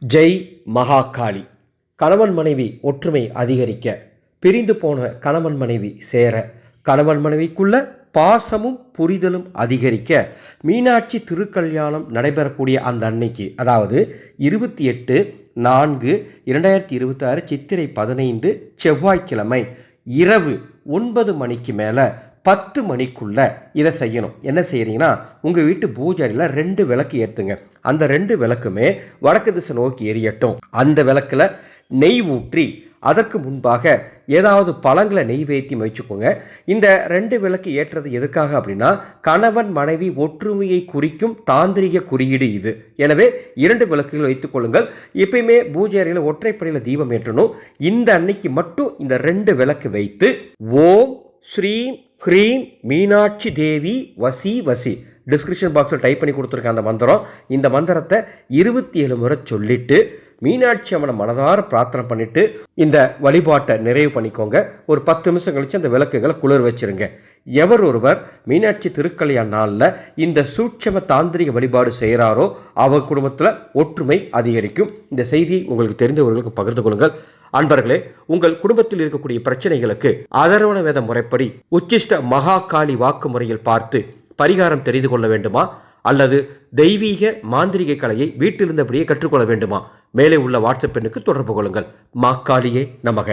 ஜெய் மகாகாளி. கணவன் மனைவி ஒற்றுமை அதிகரிக்க, பிரிந்து போன கணவன் மனைவி சேர, கணவன் மனைவிக்குள்ள பாசமும் புரிதலும் அதிகரிக்க மீனாட்சி திருக்கல்யாணம் நடைபெறக்கூடிய அந்த அன்னைக்கு, அதாவது 28/4/2026 சித்திரை 15 செவ்வாய்க்கிழமை இரவு 9 மணிக்கு மேலே 10 மணிக்குள்ள இதை செய்யணும். என்ன செய்கிறீங்கன்னா, உங்கள் வீட்டு பூஜையில் 2 விளக்கு ஏற்றுங்க. அந்த 2 விளக்குமே வடக்கு திசை நோக்கி எரியட்டும். அந்த விளக்கில் நெய் ஊற்றி அதற்கு முன்பாக ஏதாவது பழங்களை நெய்வேத்தியம் வச்சுக்கோங்க. இந்த 2 விளக்கு ஏற்றது எதுக்காக அப்படின்னா, கணவன் மனைவி ஒற்றுமையை குறிக்கும் தாந்திரிக குறியீடு இது. எனவே 2 விளக்குகள் வைத்துக் கொள்ளுங்கள். எப்பயுமே பூஜை அறையில் ஒற்றைப்படையில் தீபம் ஏற்றணும். இந்த அன்னைக்கு மட்டும் இந்த 2 விளக்கு வைத்து ஓம் ஸ்ரீம் ஹ்ரீம் மீனாட்சி தேவி வசி வசி, டிஸ்கிரிப்ஷன் பாக்ஸில் டைப் பண்ணி கொடுத்துருக்கேன் அந்த மந்திரம். இந்த மந்திரத்தை 27 முறை சொல்லிட்டு மீனாட்சி அம்மனை மனதார பிரார்த்தனை பண்ணிட்டு இந்த வழிபாட்டை நிறைவு பண்ணிக்கோங்க. ஒரு 10 நிமிஷம் கழிச்சு அந்த விளக்குகளை குளிர் வச்சிருங்க. எவர் ஒருவர் மீனாட்சி திருக்கல்யாண நாளில் இந்த சூட்சம தாந்திரிக வழிபாடு செய்கிறாரோ அவர் குடும்பத்தில் ஒற்றுமை அதிகரிக்கும். இந்த செய்தியை உங்களுக்கு தெரிந்தவர்களுக்கு பகிர்ந்து கொள்ளுங்கள். அன்பர்களே, உங்கள் குடும்பத்தில் இருக்கக்கூடிய பிரச்சனைகளுக்கு அதர்வண வேத முறைப்படி உச்சிஷ்ட மகாகாளி வாக்கு முறையில் பார்த்து பரிகாரம் தெரிந்து கொள்ள வேண்டுமா, அல்லது தெய்வீக மாந்திரிக கலையை வீட்டிலிருந்தபடியே கற்றுக்கொள்ள வேண்டுமா? மேலே உள்ள வாட்ஸ்அப் எண்ணுக்கு தொடர்பு கொள்ளுங்கள். மாக்காளியே நமக.